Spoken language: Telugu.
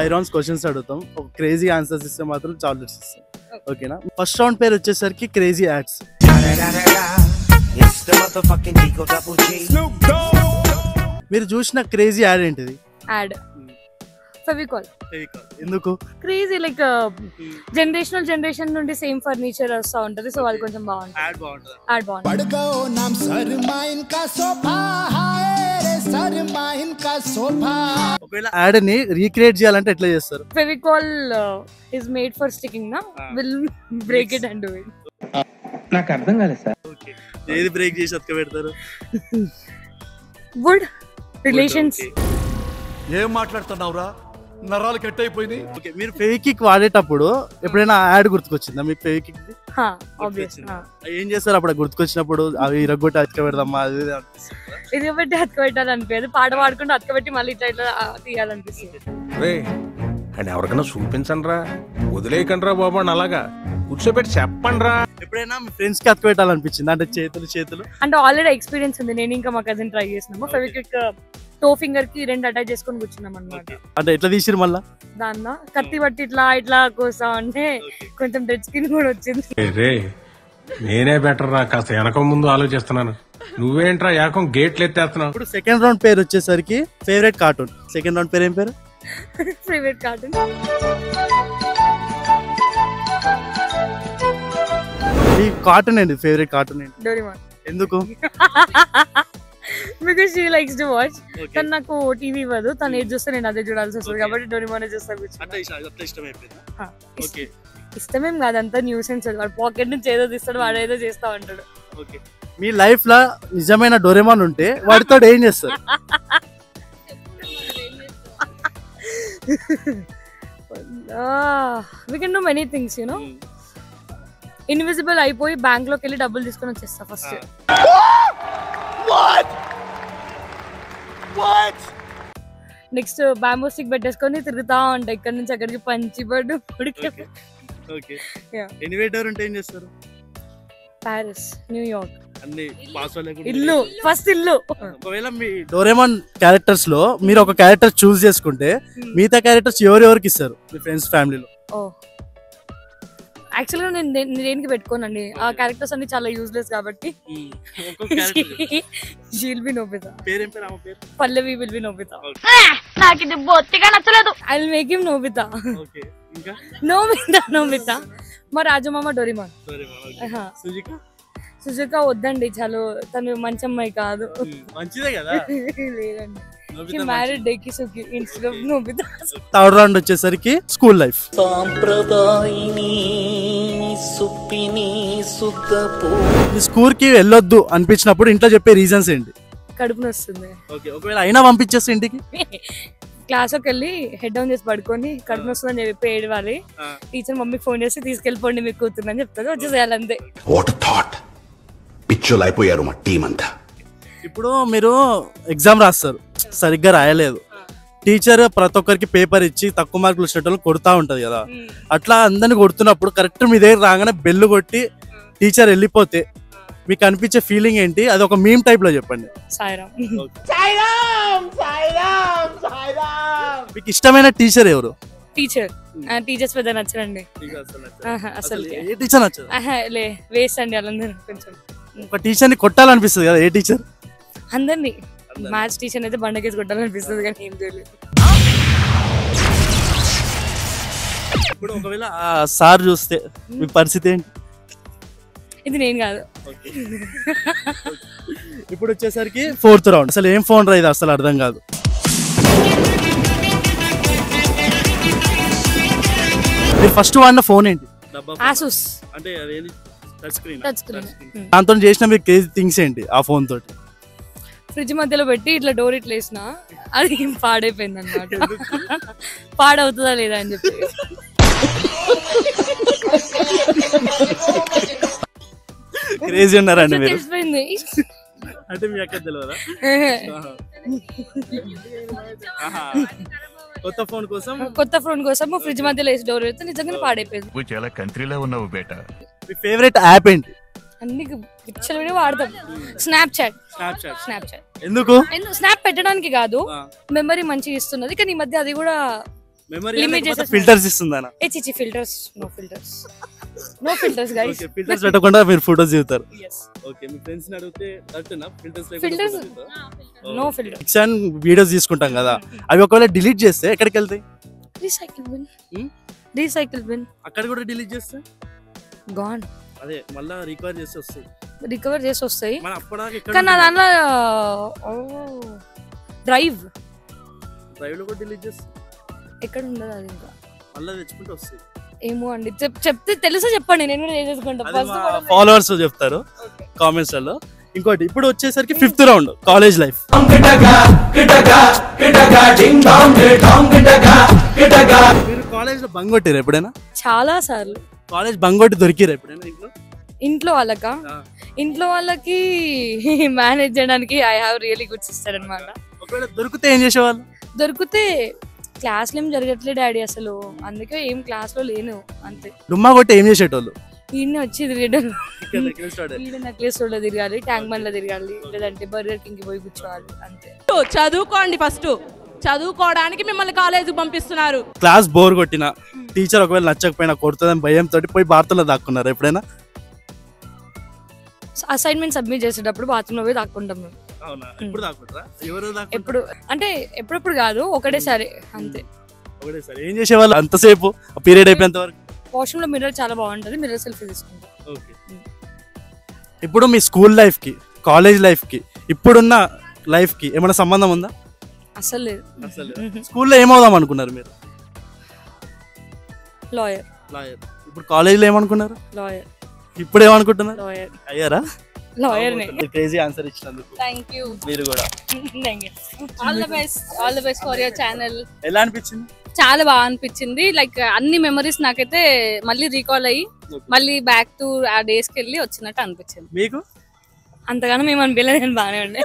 5 రౌండ్స్ క్వశ్చన్స్ అడుగుతాం. ఒక క్రేజీ ఆన్సర్స్ ఇస్తే మాత్రం చాక్లెట్స్ ఇస్తాం. ఓకేనా? ఫస్ట్ రౌండ్ పేరు వచ్చేసరికి క్రేజీ యాడ్స్. మీరు చూసిన క్రేజీ యాడ్ ఏంటిది? యాడ్ ఫెవికాల్. ఎందుకు? క్రేజీ లైక్ జనరేషన్ నుండి సేమ్ ఫర్నిచర్ వస్తూ ఉంటది, సో అది కొంచెం బాగుంటుంది. యాడ్ బాగుంటుంది. ఒకవేళ యాడ్ ని రీక్రియేట్ చేయాలంటే ఎట్లా చేస్తారు? Fevicol is made for sticking నా, will break it and do it. నాకు అర్థం కాలేదు సార్. ఏది బ్రేక్ చేసి అతక పెడతారు? Wood relations. ఏం మాట్లాడుతున్నావురా? నరాలు కట్ అయిపోయినాయి. ఓకే, మీరు ఫెవికిక్ వాడేటప్పుడు ఎప్పుడైనా యాడ్ గుర్తుకొచ్చిందా మీకు? ఫెవికిక్ ఏం చేస్తారు అప్పుడు గుర్తుకొచ్చినప్పుడు? అవి ఇరగొట్టి అతక పెడదామా అది ఇరగొట్టి అతక పెట్టాలనిపించదు, పాట పాడుకుంటూ అతక పెట్టి మళ్ళీ ఇట్లా ఇట్లా తీయాలనిపిస్తుంది. అండ్ ఎవరికైనా చూపించండి రా, వదిలేయకండి రా బాబు అని అలాగా కూర్చోబెట్టి చెప్పండి రా. ఎప్పుడైనా మీ ఫ్రెండ్స్ కి అతక పెట్టాలనిపించింది? అంటే చేతులు అంటే ఆల్రెడీ ఎక్స్పీరియన్స్ ఉంది. నేను ఇంకా మా కజిన్ ట్రై చేసినాము. ఫెవిక్విక్ టో ఫింగర్ కి 2 అటాచ్ చేసుకొని కూర్చున్నాం అన్నమాట. అంటే ఎట్లా తీసిరు మళ్ళా? దాన్న కత్తి బట్టి ఇట్లా కోసా అంటే కొంచెం డెడ్ స్కిన్ కూడా వచ్చింది. నేనే బెటర్ రా, కాస్త వెనక ముందు ఆలోచిస్తున్నాను. నువ్వేంట్రా ఏకం గేట్లు ఎత్తేస్తున్నావు. ఇప్పుడు సెకండ్ రౌండ్ పేరు వచ్చేసరికి ఫేవరెట్ కార్టూన్. సెకండ్ రౌండ్ పేరు ఏం పేరు? ఫేవరెట్ కార్టూన్ ఈ కార్టూన్ ఏంటి? ఫేవరెట్ కార్టూన్ ఏంటి? డోరేమాన్. ఎందుకు? Because she likes to watch. తను నాకు టీవీ ఇవ్వదు, తను ఏది చూస్తే నేను అదే చూడాల్సి వస్తుంది కాబట్టి డోరేమాన్ చూస్తాను. ఇష్టమేం కాదు, అంతా న్యూసెన్స్. వాడు పాకెట్ నుంచి ఏదో తీస్తాడు, వాడు ఏదో చేస్తా ఉంటాడు. మీ లైఫ్ లో నిజమైన డోరేమాన్ ఉంటే వాడితో ఏం చేస్తారు? we can do many things, you know. Invisible అయిపోయి బ్యాంక్ లోకి వెళ్ళి డబ్బులు తీసుకొని వచ్చేస్తా ఫస్ట్. నెక్స్ట్ బ్యాంబూ స్టిక్ పెట్టేసుకొని తిరుగుతా ఉంటాయి ఇక్కడ నుంచి అక్కడికి, పంచిబడ్డు ప్యారిస్, న్యూయార్క్, ఇల్లు. ఫస్ట్ ఇల్లు. ఒకవేళ మీ డోరేమాన్ క్యారెక్టర్స్ లో మీరు ఒక క్యారెక్టర్ చూస్ చేసుకుంటే మిగతా క్యారెక్టర్స్ ఎవరెవరికి ఇస్తారు మీ ఫ్రెండ్స్ ఫ్యామిలీలో? యాక్చువల్ గా నేను దేనికి పెట్టుకోనండి, ఆ క్యారెక్టర్స్ అన్ని చాలా యూజ్లెస్ కాబట్టి. She'll be Nobita. Pallavi will be Nobita. నాకు ఇది బొత్తిగా నచ్చలేదు. I will make him Nobita. Nobita. మా రాజమామ డోరేమాన్. సుజుక వద్దండి, చాలు, తను మంచి అమ్మాయి కాదు. లేదండి, థర్డ్ రౌండ్ వచ్చేసరికి స్కూల్ లైఫ్. స్కూల్ కి వెళ్ళొద్దు అనిపించినప్పుడు ఇంట్లో చెప్పే రీజన్స్ ఏంటి? కడుపు నొస్తుంది. ఒకవేళ అయినా పంపించేస్తే ఇంటికి క్లాస్ లోకి వెళ్ళి హెడ్ డౌన్ చేసి పడుకొని కడుపు నొస్తుందని చెప్పి ఏడవాలి. టీచర్ మమ్మీకి ఫోన్ చేసి తీసుకెళ్ళిపోండి మీకు కూతురుని చెప్తుంది, వచ్చేసేయాలంతే. పిచ్చోలైపోయారు మా టీం అంతా. ఇప్పుడు మీరు ఎగ్జామ్ రాస్తారు, సరిగ్గా రాయలేదు, టీచర్ ప్రతి ఒక్కరికి పేపర్ ఇచ్చి తక్కువ మార్కులు వచ్చేటప్పుడు కొడుతూ ఉంటది కదా, అట్లా అందరిని కొడుతున్నప్పుడు కరెక్ట్ మీ దగ్గర రాగానే బెల్లు కొట్టి టీచర్ వెళ్ళిపోతే మీకు అనిపించే ఫీలింగ్ ఏంటి? అది ఒక మీమ్ టైప్ లో చెప్పండి. మీకు ఇష్టమైన టీచర్ ఎవరు? టీచర్స్ పెద్ద నచ్చరండి అసలు. ఏ టీచర్ నచ్చదు? వేస్ట్ అండి వాళ్ళందరూ. కొంచెం ఒక టీచర్ ని కొట్టాలనిపిస్తుంది కదా, ఏ టీచర్? అందరినీ. మ్యాథ్స్ టీచర్ అయితే బండకేసి కొట్టాలనిపిస్తుంది కానీ ఏం తెలియదు. ఇప్పుడు ఒకవేళ సార్ చూస్తే మీ పరిస్థితి ఏంటి? ఇది నేను కాదు. ఇప్పుడు వచ్చేసరికి ఫోర్త్ రౌండ్. అసలు ఏం ఫోన్ రా ఇది, అసలు అర్థం కాదు. మీరు ఫస్ట్ వాడిన ఫోన్ ఏంటి? ఆసూస్. అంటే టచ్ స్క్రీన్. దాంతో చేసిన మీరు క్రేజీ థింగ్స్ ఏంటి ఆ ఫోన్ తోటి? ఫ్రిడ్జ్ మధ్యలో పెట్టి ఇట్లా డోర్ ఇట్లా వేసిన, అది పాడైపోయింది అన్నమాట. పాడవుతుందా లేదా అని చెప్పి. క్రేజీ ఉన్నారండి మీరు. తెలిసిపోయింది. అంటే మీ అక్క తెలియదా? కొత్త ఫోన్ కోసం ఫ్రిడ్జ్ మధ్యలో వేసి డోర్ పెడితే నిజంగానే పాడైపోయింది. చాలా కంట్రీలో ఉన్నావు బేటా. మీ ఫేవరెట్ యాప్ ఏంటి? అన్ని పిక్చర్లు వాడతాం. స్నాప్చాట్. ఎందుకు? స్నాప్ పెట్టడానికి కాదు, మెమరీ మంచిగా ఇస్తున్నది, కానీ ఈ మధ్య అది కూడా లిమిట్ చేసేసి ఫిల్టర్స్ ఇస్తుందనా? ఏ చిచి filters no filters guys. Filters పెట్టకుండా మీరు ఫోటోస్ దిగుతారు. ఓకే, మీ ఫ్రెండ్స్ ని అడిగితే కరెక్టేనా? Filters no filter. Picture videos తీసుకుంటాం కదా, అవి ఒకవేళ డిలీట్ చేస్తే ఎక్కడికి వెళ్తాయి? Recycle bin. అక్కడ కూడా డిలీట్ చేస్తే గాన్. అదే మళ్ళా రికవర్ చేసి వస్తాయి. మన అప్పటిదాకా కానీ నా దాంట్లో డ్రైవ్ లో కూడా డిలీట్ చేస్తే ఎక్కడ ఉండదు అది, ఇంకా మళ్ళీ తెచ్చుకుంటూ వస్తాయి. ఏమో అండి, చెప్తే తెలుసా చెప్పండి, నేను కూడా చేసుకుంటా. ఫాలోవర్స్ చెప్తారు కామెంట్స్ లో. ఇంకోటి ఇప్పుడు వచ్చేసరికి 5th రౌండ్ కాలేజ్ లైఫ్. మీరు కాలేజ్ లో బంగ్ కొట్టారు ఎప్పుడైనా? చాలా సార్లు. కాలేజ్ బంగ్ కొట్టి దొరికిరా ఎప్పుడైనా ఇంట్లో వాళ్ళకా? ఇంట్లో వాళ్ళకి మేనేజ్ చేయడానికి I have really good sister అన్నమాట. ఒకవేళ దొరికితే ఏం చేసేవాళ్ళు? దొరికితే క్లాస్ లో ఏం జరగట్లే డాడీ అసలు, అందుకే ఏం క్లాస్ లో లేను అంతే. డుమ్మా కొట్టి ఏం చేసేటోళ్ళు? ఈయన వచ్చి నెక్లెస్ రోడ్ లో తిరగాలి, ట్యాంక్ బండ్ లో తిరగాలి, లేదంటే బర్గర్ కింగ్ పోయి కూర్చోవాలి అంతే. చదువుకోండి, ఫస్ట్ చదువుకోవడానికి మిమ్మల్ని కాలేజీకి పంపిస్తున్నారు. క్లాస్ బోర్ కొట్టిన టీచర్ ఒకవేళ నచ్చకపోయినా కొడుతుందని భయంతో పోయి బాత్రూంలో దాక్కున్నారు ఎప్పుడైనా? అసైన్మెంట్ సబ్మిట్ చేసేటప్పుడు బాత్రూమ్ లో పోయి దాక్కుంటాం మేము. ఎప్పుడు అంటే ఎప్పుడప్పుడు కాదు, ఒకటేసారి అంతే. ఏం చేసేవాళ్ళు అంతసేపు పీరియడ్ అయిపోయేంత వరకు? వాష్రూమ్ లో మిర్రర్ చాలా బాగుంటది, మిర్రర్ సెల్ఫీ తీసుకుంటాం. ఇప్పుడు మీ స్కూల్ లైఫ్ కి కాలేజ్ లైఫ్ కి ఇప్పుడున్న లైఫ్ కి ఏమైనా సంబంధం ఉందా? అసలు లేదు. స్కూల్లో ఏమవుదాం అనుకున్నారు మీరు? లాయర్. ఇప్పుడు కాలేజ్ లో ఏమనుకున్నారు? లాయర్. ఇప్పుడు ఏమనుకుంటున్నారు? లాయర్. అయ్యారా? లాయర్. క్రేజీ ఆన్సర్ ఇచ్చినందుకు థాంక్యూ. మీరు కూడా all the best for your channel. ఎలా అనిపించింది? చాలా బాగా అనిపించింది. లైక్ అన్ని మెమరీస్ నాకైతే మళ్ళీ రీకాల్ అయ్యి మళ్ళీ బ్యాక్ టు ఆ డేస్ కి వెళ్ళి వచ్చినట్టు అనిపించింది. మీకు? అంతగానో మేము అనిపించలేదు, బాగానే ఉండే.